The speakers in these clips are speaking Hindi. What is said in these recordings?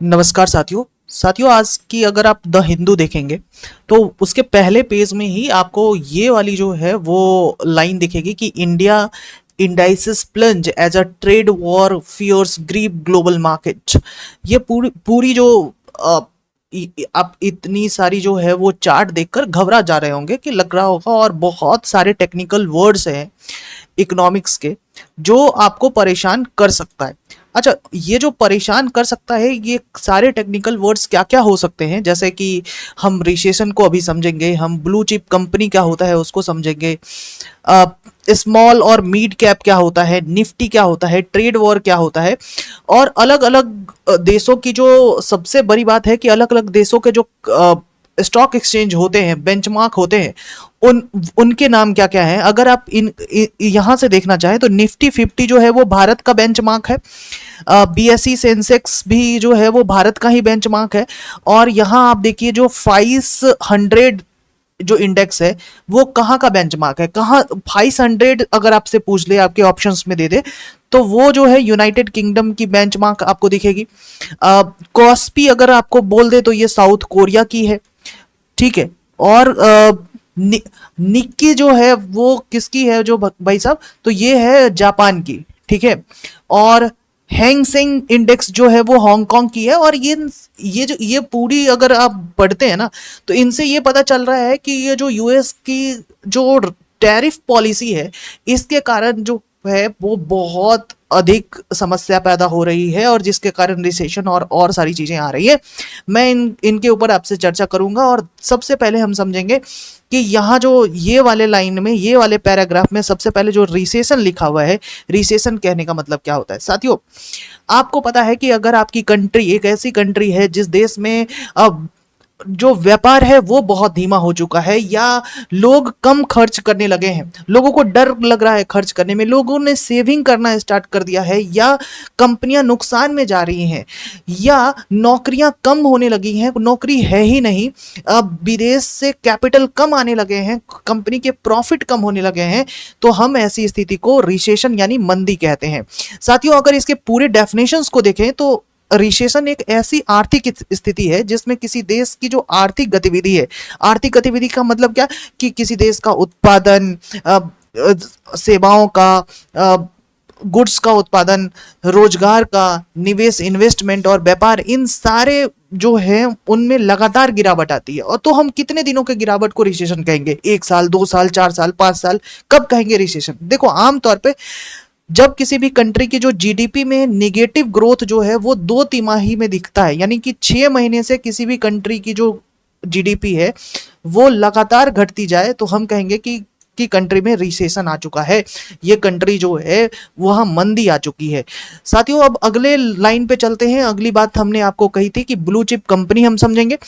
नमस्कार साथियों। आज की अगर आप द हिंदू देखेंगे तो उसके पहले पेज में ही आपको ये वाली जो है वो लाइन दिखेगी कि India indices plunge as a trade war fears grip global market. ये पूरी पूरी जो अ, आप इतनी सारी जो है वो चार्ट देखकर घबरा जा रहे होंगे कि लग रहा होगा, और बहुत सारे टेक्निकल वर्ड्स हैं इकोनॉमिक्स के जो आपको परेशान कर सकता है। अच्छा, ये जो परेशान कर सकता है, ये सारे टेक्निकल वर्ड्स क्या क्या हो सकते हैं, जैसे कि हम रिसेशन को अभी समझेंगे, हम ब्लू चिप कंपनी क्या होता है उसको समझेंगे, स्मॉल और मिड कैप क्या होता है, निफ्टी क्या होता है, ट्रेड वॉर क्या होता है, और अलग अलग देशों की जो सबसे बड़ी बात है कि अलग अलग देशों के जो स्टॉक एक्सचेंज होते हैं, बेंचमार्क होते हैं, उन उनके नाम क्या क्या हैं। अगर आप यहाँ से देखना चाहें तो निफ्टी 50 जो है वो भारत का बेंचमार्क है। बीएसई सेंसेक्स भी जो है वो भारत का ही बेंचमार्क है। और यहाँ आप देखिए जो 500 जो इंडेक्स है वो कहाँ का बेंचमार्क है, कहाँ 500 अगर आपसे पूछ ले, आपके ऑप्शंस में दे दे, तो वो जो है यूनाइटेड किंगडम की बेंचमार्क आपको दिखेगी। कॉस्पी अगर आपको बोल दे तो ये साउथ कोरिया की है, ठीक है। और निक्की जो है वो किसकी है जो भाई साहब, तो ये है जापान की, ठीक है। और हैंग सेंग इंडेक्स जो है वो हांगकांग की है। और ये पूरी अगर आप पढ़ते हैं ना, तो इनसे ये पता चल रहा है कि ये जो यूएस की जो टैरिफ पॉलिसी है, इसके कारण जो है वो बहुत अधिक समस्या पैदा हो रही है, और जिसके कारण रिसेशन और सारी चीजें आ रही है। मैं इनके ऊपर आपसे चर्चा करूंगा। और सबसे पहले हम समझेंगे कि यहाँ जो ये वाले लाइन में, ये वाले पैराग्राफ में सबसे पहले जो रिसेशन लिखा हुआ है, रिसेशन कहने का मतलब क्या होता है साथियों। आपको पता है कि अगर आपकी कंट्री एक ऐसी कंट्री है जिस देश में अब जो व्यापार है वो बहुत धीमा हो चुका है, या लोग कम खर्च करने लगे हैं, लोगों को डर लग रहा है खर्च करने में, लोगों ने सेविंग करना स्टार्ट कर दिया है, या कंपनियां नुकसान में जा रही हैं, या नौकरियां कम होने लगी हैं, नौकरी है ही नहीं, अब विदेश से कैपिटल कम आने लगे हैं, कंपनी के प्रॉफिट कम होने लगे हैं, तो हम ऐसी स्थिति को रिसेशन यानी मंदी कहते हैं साथियों। अगर इसके पूरे डेफिनेशंस को देखें तो रिसेशन एक ऐसी आर्थिक स्थिति है जिसमें किसी देश की जो आर्थिक गतिविधि है, आर्थिक गतिविधि का मतलब क्या, कि किसी देश का उत्पादन, सेवाओं का, गुड्स का उत्पादन, रोजगार का, निवेश इन्वेस्टमेंट और व्यापार, इन सारे जो है उनमें लगातार गिरावट आती है। और तो हम कितने दिनों के गिरावट को रिसेशन कहेंगे, 1 साल, 2 साल, 4 साल, 5 साल, कब कहेंगे रिसेशन। देखो, आमतौर पे जब किसी भी कंट्री की जो जीडीपी में निगेटिव ग्रोथ जो है वो 2 तिमाही में दिखता है, यानी कि 6 महीने से किसी भी कंट्री की जो जीडीपी है वो लगातार घटती जाए, तो हम कहेंगे कि कंट्री में रिसेशन आ चुका है, ये कंट्री जो है वहां मंदी आ चुकी है साथियों। अब अगले लाइन पे चलते हैं। अगली बात हमने आपको कही थी कि ब्लू चिप कंपनी हम समझेंगे।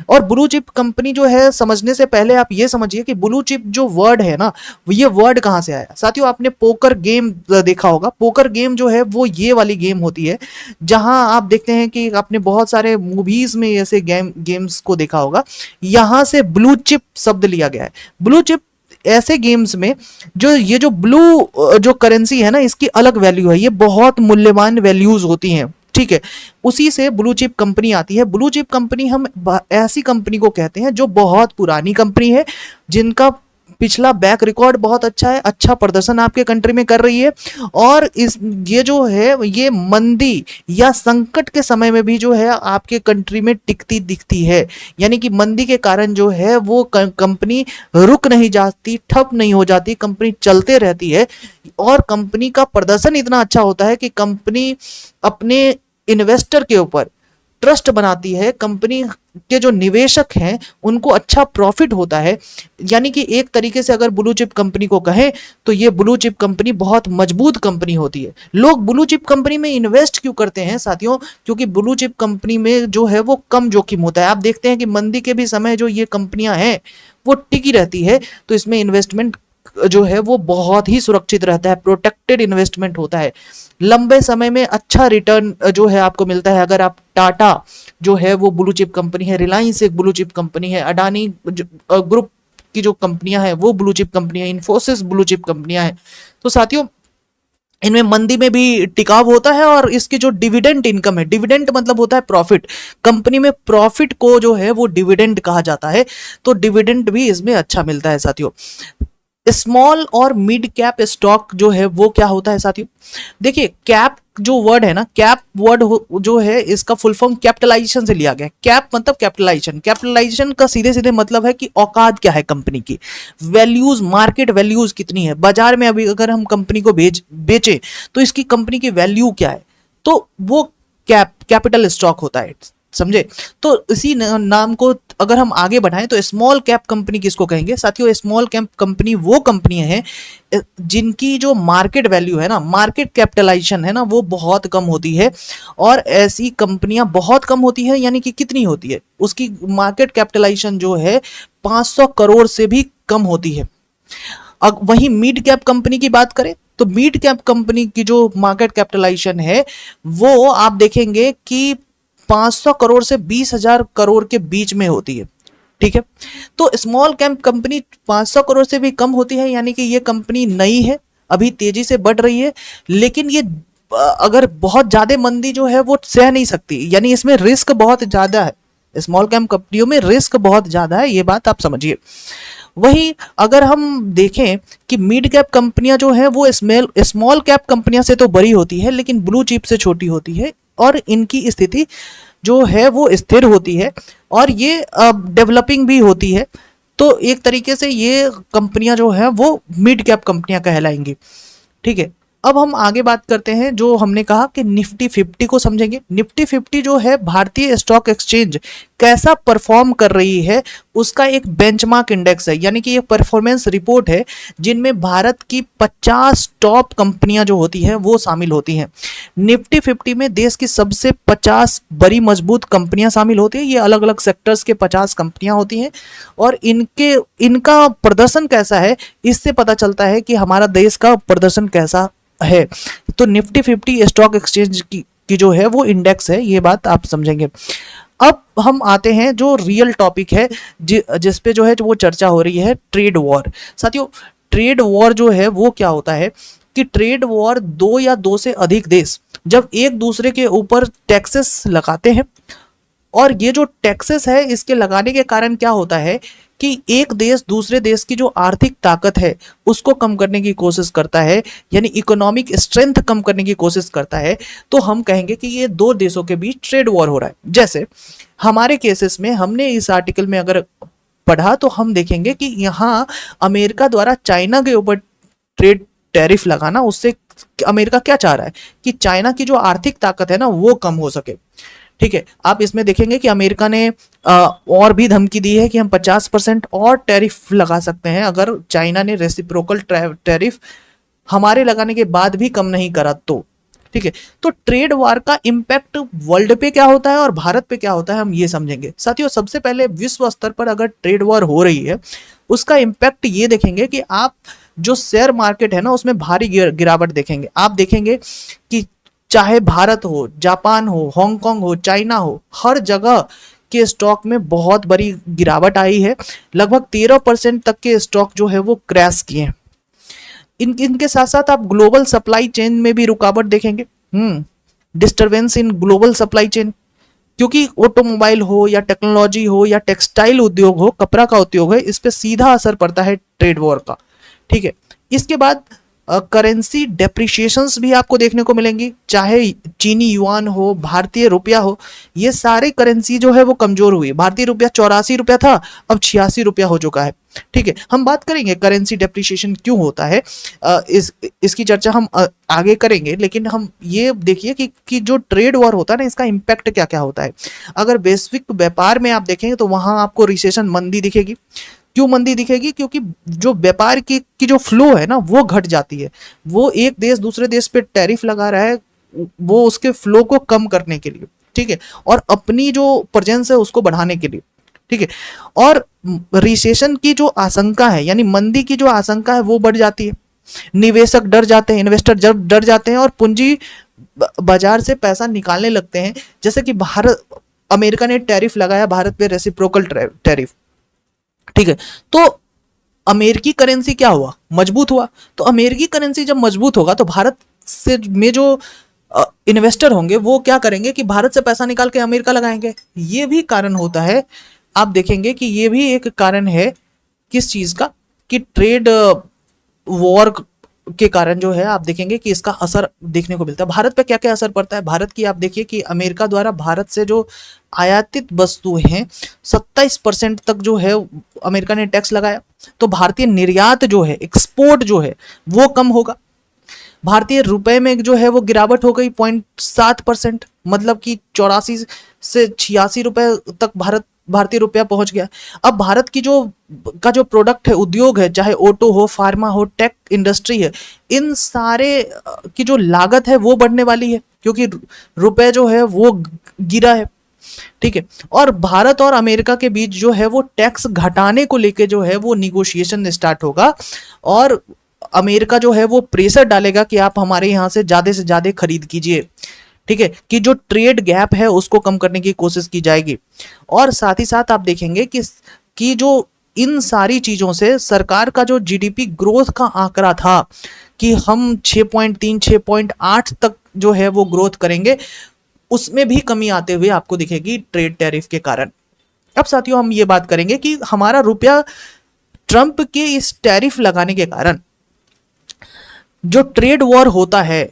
और ब्लू चिप कंपनी जो है समझने से पहले आप ये समझिए कि ब्लू चिप जो वर्ड है ना, ये वर्ड कहाँ से आया साथियों। आपने पोकर गेम देखा होगा। पोकर गेम जो है वो ये वाली गेम होती है जहां आप देखते हैं कि आपने बहुत सारे मूवीज में ऐसे गेम्स को देखा होगा, यहां से ब्लू चिप शब्द लिया गया है। ब्लू चिप ऐसे गेम्स में जो ये जो ब्लू जो करेंसी है ना, इसकी अलग वैल्यू है, ये बहुत मूल्यवान वैल्यूज होती हैं, ठीक है। उसी से ब्लू चिप कंपनी आती है। ब्लू चिप कंपनी हम ऐसी कंपनी को कहते हैं जो बहुत पुरानी कंपनी है, जिनका पिछला बैक रिकॉर्ड बहुत अच्छा है, अच्छा प्रदर्शन आपके कंट्री में कर रही है, और इस ये जो है ये मंदी या संकट के समय में भी जो है आपके कंट्री में टिकती दिखती है। यानी कि मंदी के कारण जो है वो कंपनी रुक नहीं जाती, ठप नहीं हो जाती, कंपनी चलते रहती है, और कंपनी का प्रदर्शन इतना अच्छा होता है कि कंपनी अपने इन्वेस्टर के ऊपर ट्रस्ट बनाती है, कंपनी के जो निवेशक हैं उनको अच्छा प्रॉफिट होता है। यानी कि एक तरीके से अगर ब्लू चिप कंपनी को कहें तो ये ब्लू चिप कंपनी बहुत मजबूत कंपनी होती है। लोग ब्लू चिप कंपनी में इन्वेस्ट क्यों करते हैं साथियों, क्योंकि ब्लू चिप कंपनी में जो है वो कम जोखिम होता है। आप देखते हैं कि मंदी के भी समय जो ये कंपनियां हैं वो टिकी रहती है, तो इसमें इन्वेस्टमेंट जो है वो बहुत ही सुरक्षित रहता है, प्रोटेक्टेड इन्वेस्टमेंट होता है, लंबे समय में अच्छा रिटर्न जो है आपको मिलता है। अगर आप टाटा जो है वो ब्लू चिप कंपनी है, रिलायंस एक ब्लू चिप कंपनी है, अडानी ग्रुप की जो कंपनियां हैं वो ब्लू चिप कंपनी है, इन्फोसिस ब्लू चिप कंपनियां हैं। तो साथियों, इनमें मंदी में भी टिकाव होता है, और इसकी जो डिविडेंड इनकम है, डिविडेंड मतलब होता है प्रॉफिट, कंपनी में प्रॉफिट को जो है वो डिविडेंड कहा जाता है, तो डिविडेंड भी इसमें अच्छा मिलता है साथियों। स्मॉल और मिड कैप स्टॉक जो है वो क्या होता है साथियों, देखिए कैप जो वर्ड है ना, कैप वर्ड जो है इसका फुल फॉर्म कैपिटलाइजेशन से लिया गया है। कैप मतलब कैपिटलाइजेशन, कैपिटलाइजेशन का सीधे सीधे मतलब है कि औकात क्या है कंपनी की, वैल्यूज, मार्केट वैल्यूज कितनी है बाजार में, अभी अगर हम कंपनी को बेचे तो इसकी कंपनी की वैल्यू क्या है, तो वो कैपिटल स्टॉक होता है, समझे। तो इसी नाम को अगर हम आगे बढ़ाएं तो स्मॉल कैप कंपनी किसको कहेंगे साथियों, स्मॉल कैप कंपनी वो कंपनी है जिनकी जो मार्केट वैल्यू है ना, मार्केट कैपिटलाइजेशन है ना, वो बहुत कम होती है। और ऐसी कंपनियां बहुत कम होती है, यानी कि कितनी होती है, उसकी मार्केट कैपिटलाइजेशन जो है 500 करोड़ से भी कम होती है। अब वहीं मिड कैप कंपनी की बात करें तो मिड कैप कंपनी की जो मार्केट कैपिटलाइजेशन है वो आप देखेंगे कि 500 करोड़ से 20,000 करोड़ के बीच में होती है, ठीक है। तो स्मॉल कैप कंपनी 500 करोड़ से भी कम होती है, यानी कि ये कंपनी नई है, अभी तेजी से बढ़ रही है, लेकिन ये अगर बहुत ज्यादा मंदी जो है वो सह नहीं सकती, यानी इसमें रिस्क बहुत ज्यादा है, स्मॉल कैप कंपनियों में रिस्क बहुत ज्यादा है, ये बात आप समझिए। वही अगर हम देखें कि मिड कैप कंपनियां जो है वो स्मॉल कैप कंपनियां से तो बड़ी होती है, लेकिन ब्लू चिप से छोटी होती है, और इनकी स्थिति जो है वो स्थिर होती है, और ये डेवलपिंग भी होती है। तो एक तरीके से ये कंपनियां जो है वो मिड कैप कंपनियां कहलाएंगी, ठीक है। अब हम आगे बात करते हैं, जो हमने कहा कि निफ्टी 50 को समझेंगे। निफ्टी 50 जो है भारतीय स्टॉक एक्सचेंज कैसा परफॉर्म कर रही है उसका एक बेंचमार्क इंडेक्स है, यानी कि ये परफॉर्मेंस रिपोर्ट है जिनमें भारत की 50 टॉप कंपनियां जो होती हैं वो शामिल होती हैं। निफ्टी 50 में देश की सबसे 50 बड़ी मजबूत कंपनियां शामिल होती हैं, ये अलग अलग सेक्टर्स के 50 कंपनियां होती हैं, और इनका प्रदर्शन कैसा है इससे पता चलता है कि हमारा देश का प्रदर्शन कैसा है। तो निफ्टी 50 स्टॉक एक्सचेंज की जो है वो इंडेक्स है, ये बात आप समझेंगे। अब हम आते हैं जो रियल टॉपिक है जिस पे जो है वो चर्चा हो रही है, ट्रेड वॉर। साथियों ट्रेड वॉर जो है वो क्या होता है कि ट्रेड वॉर दो या दो से अधिक देश जब एक दूसरे के ऊपर टैक्सेस लगाते हैं, और ये जो टैक्सेस है इसके लगाने के कारण क्या होता है कि एक देश दूसरे देश की जो आर्थिक ताकत है उसको कम करने की कोशिश करता है, यानी इकोनॉमिक स्ट्रेंथ कम करने की कोशिश करता है, तो हम कहेंगे कि ये दो देशों के बीच ट्रेड वॉर हो रहा है। जैसे हमारे केसेस में हमने इस आर्टिकल में अगर पढ़ा तो हम देखेंगे कि यहाँ अमेरिका द्वारा चाइना के ऊपर ट्रेड टैरिफ लगाना, उससे अमेरिका क्या चाह रहा है कि चाइना की जो आर्थिक ताकत है ना वो कम हो सके, ठीक है। आप इसमें देखेंगे कि अमेरिका ने और भी धमकी दी है कि हम 50% और टैरिफ लगा सकते हैं अगर चाइना ने रेसिप्रोकल टैरिफ हमारे लगाने के बाद भी कम नहीं करा तो, ठीक है। तो ट्रेड वार का इंपैक्ट वर्ल्ड पे क्या होता है और भारत पे क्या होता है हम ये समझेंगे। साथियों सबसे पहले विश्व स्तर पर अगर ट्रेड वॉर हो रही है उसका इंपैक्ट ये देखेंगे कि आप जो शेयर मार्केट है ना उसमें भारी गिरावट देखेंगे। आप देखेंगे कि चाहे भारत हो, जापान हो, हांगकांग हो, चाइना हो, हर जगह के स्टॉक में बहुत बड़ी गिरावट आई है। लगभग 13% तक के स्टॉक जो है वो क्रैश किए हैं। इनके साथ साथ आप ग्लोबल सप्लाई चेन में भी रुकावट देखेंगे, disturbance in global supply chain, क्योंकि ऑटोमोबाइल हो या टेक्नोलॉजी हो या टेक्सटाइल उद्योग हो, कपड़ा का उद्योग है, इस पे सीधा असर पड़ता है ट्रेड वॉर का, ठीक है। इसके बाद करेंसी डेप्रिशिएशंस भी आपको देखने को मिलेंगी, चाहे चीनी युआन हो, भारतीय रुपया हो, ये सारे करेंसी जो है वो कमजोर हुई। भारतीय रुपया 84 रुपया था, अब 86 रुपया हो चुका है, ठीक है। हम बात करेंगे करेंसी डेप्रिशिएशन क्यों होता है, इसकी चर्चा हम आगे करेंगे, लेकिन हम ये देखिए कि जो ट्रेड वॉर होता है ना इसका इम्पैक्ट क्या क्या होता है। अगर वैश्विक व्यापार में आप देखेंगे तो वहां आपको रिसेशन, मंदी दिखेगी। क्यों मंदी दिखेगी? क्योंकि जो व्यापार की जो फ्लो है ना वो घट जाती है। वो एक देश दूसरे देश पे टैरिफ लगा रहा है वो उसके फ्लो को कम करने के लिए, ठीक है, और अपनी जो प्रेजेंस है उसको बढ़ाने के लिए, ठीक है। और रिसेशन की जो आशंका है यानी मंदी की जो आशंका है वो बढ़ जाती है। निवेशक डर जाते हैं, इन्वेस्टर जब डर जाते हैं और पूंजी बाजार से पैसा निकालने लगते हैं। जैसे कि भारत, अमेरिका ने टैरिफ लगाया भारत पे, रेसिप्रोकल टैरिफ, ठीक है। तो अमेरिकी करेंसी क्या हुआ? मजबूत हुआ। तो अमेरिकी करेंसी जब मजबूत होगा तो भारत से में जो इन्वेस्टर होंगे वो क्या करेंगे कि भारत से पैसा निकाल के अमेरिका लगाएंगे। ये भी कारण होता है, आप देखेंगे कि ये भी एक कारण है किस चीज का, कि ट्रेड वॉर के कारण जो है आप देखेंगे कि इसका असर देखने को मिलता है। भारत पे क्या क्या असर पड़ता है भारत की, आप देखिए कि अमेरिका द्वारा भारत से जो आयातित वस्तुएं हैं 27% तक जो है अमेरिका ने टैक्स लगाया, तो भारतीय निर्यात जो है, एक्सपोर्ट जो है वो कम होगा। भारतीय रुपए में जो है वो गिरावट हो गई 0.7%, मतलब कि 84 से 86 रुपए तक भारतीय रुपया पहुंच गया। अब भारत की जो प्रोडक्ट है, उद्योग है, चाहे ऑटो हो, फार्मा हो, टेक इंडस्ट्री है, इन सारे की जो लागत है वो बढ़ने वाली है, क्योंकि रुपए जो है वो गिरा है। ठीक है, और भारत और अमेरिका के बीच जो है वो टैक्स घटाने को लेके जो है वो निगोशिएशन स्टार्ट होगा, और अमेरिका जो है वो प्रेशर डालेगा कि आप हमारे यहाँ से ज्यादा खरीद कीजिए। ठीक है, कि जो ट्रेड गैप है उसको कम करने की कोशिश की जाएगी। और साथ ही साथ आप देखेंगे कि जो इन सारी चीजों से सरकार का जो जीडीपी ग्रोथ का आंकड़ा था कि हम 6.3 6.8 तक जो है वो ग्रोथ करेंगे, उसमें भी कमी आते हुए आपको दिखेगी ट्रेड टैरिफ के कारण। अब साथियों हम ये बात करेंगे कि हमारा रुपया ट्रंप के इस टैरिफ लगाने के कारण जो ट्रेड वॉर होता है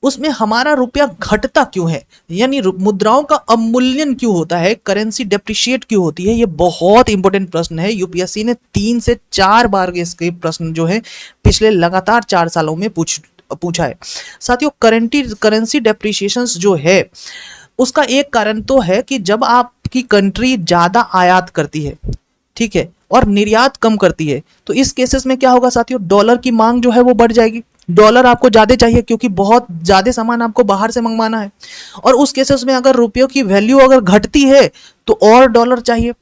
उसमें हमारा रुपया घटता क्यों है, यानी मुद्राओं का अवमूल्यन क्यों होता है, करेंसी डेप्रिशिएट क्यों होती है। ये बहुत इंपॉर्टेंट प्रश्न है। यूपीएससी ने 3 से 4 बार इसके प्रश्न जो है पिछले लगातार 4 सालों में पूछा है। साथियों करेंसी डेप्रिशिएशन जो है उसका एक कारण तो है कि जब आपकी कंट्री ज्यादा आयात करती है, ठीक है, और निर्यात कम करती है, तो इस केसेस में क्या होगा साथियों, डॉलर की मांग जो है वो बढ़ जाएगी। डॉलर आपको ज्यादा चाहिए क्योंकि बहुत ज्यादा सामान आपको बाहर से मंगवाना है, और उस केसेस में अगर रुपयों की वैल्यू अगर घटती है तो और डॉलर चाहिए।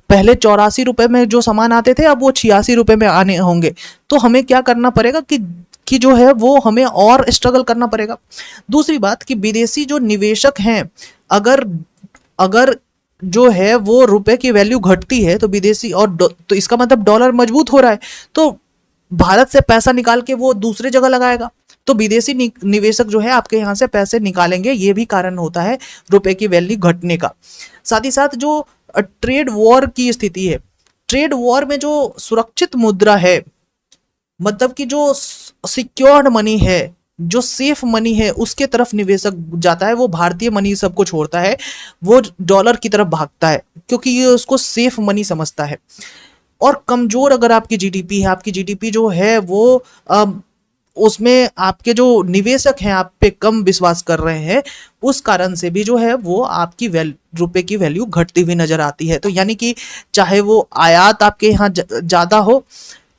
पहले 84 रुपए में जो सामान आते थे अब वो 86 रुपए में आने होंगे, तो हमें क्या करना पड़ेगा कि जो है वो हमें और स्ट्रगल करना पड़ेगा। दूसरी बात कि विदेशी जो निवेशक हैं, अगर अगर जो है वो रुपए की वैल्यू घटती है तो विदेशी तो इसका मतलब डॉलर मजबूत हो रहा है, तो भारत से पैसा निकाल के वो दूसरे जगह लगाएगा, तो विदेशी निवेशक जो है आपके यहाँ से पैसे निकालेंगे। ये भी कारण होता है रुपए की वैल्यू घटने का। साथ ही साथ जो ट्रेड वॉर की स्थिति है, ट्रेड वॉर में जो सुरक्षित मुद्रा है, मतलब कि जो सिक्योर्ड मनी है, जो सेफ मनी है, उसके तरफ निवेशक जाता है। वो भारतीय मनी सबको छोड़ता है, वो डॉलर की तरफ भागता है क्योंकि ये उसको सेफ मनी समझता है। और कमजोर अगर आपकी जीडीपी है, आपकी जीडीपी जो है वो उसमें आपके जो निवेशक हैं आप पे कम विश्वास कर रहे हैं, उस कारण से भी जो है वो आपकी रुपए की वैल्यू घटती हुई नजर आती है। तो यानी कि चाहे वो आयात आपके यहाँ ज्यादा हो,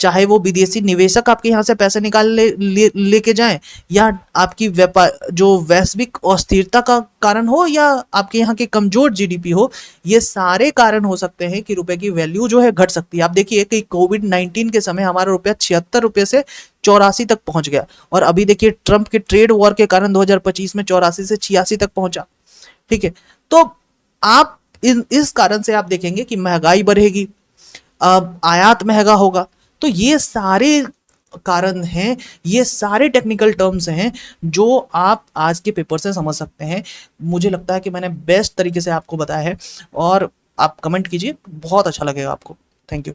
चाहे वो विदेशी निवेशक आपके यहाँ से पैसे निकाल लेके जाएं, या आपकी व्यापार जो वैश्विक अस्थिरता का कारण हो, या आपके यहाँ की कमजोर जीडीपी हो, ये सारे कारण हो सकते हैं कि रुपए की वैल्यू जो है घट सकती है। आप देखिए कि कोविड-19 के समय हमारा रुपया 76 रुपए से 84 तक पहुंच गया, और अभी देखिए ट्रंप के ट्रेड वॉर के कारण 2025 में 84 से 86 तक पहुंचा। ठीक है, तो आप इस कारण से आप देखेंगे कि महंगाई बढ़ेगी, आयात महंगा होगा। तो ये सारे कारण हैं, ये सारे टेक्निकल टर्म्स हैं जो आप आज के पेपर से समझ सकते हैं। मुझे लगता है कि मैंने बेस्ट तरीके से आपको बताया है, और आप कमेंट कीजिए, बहुत अच्छा लगेगा आपको। Thank you.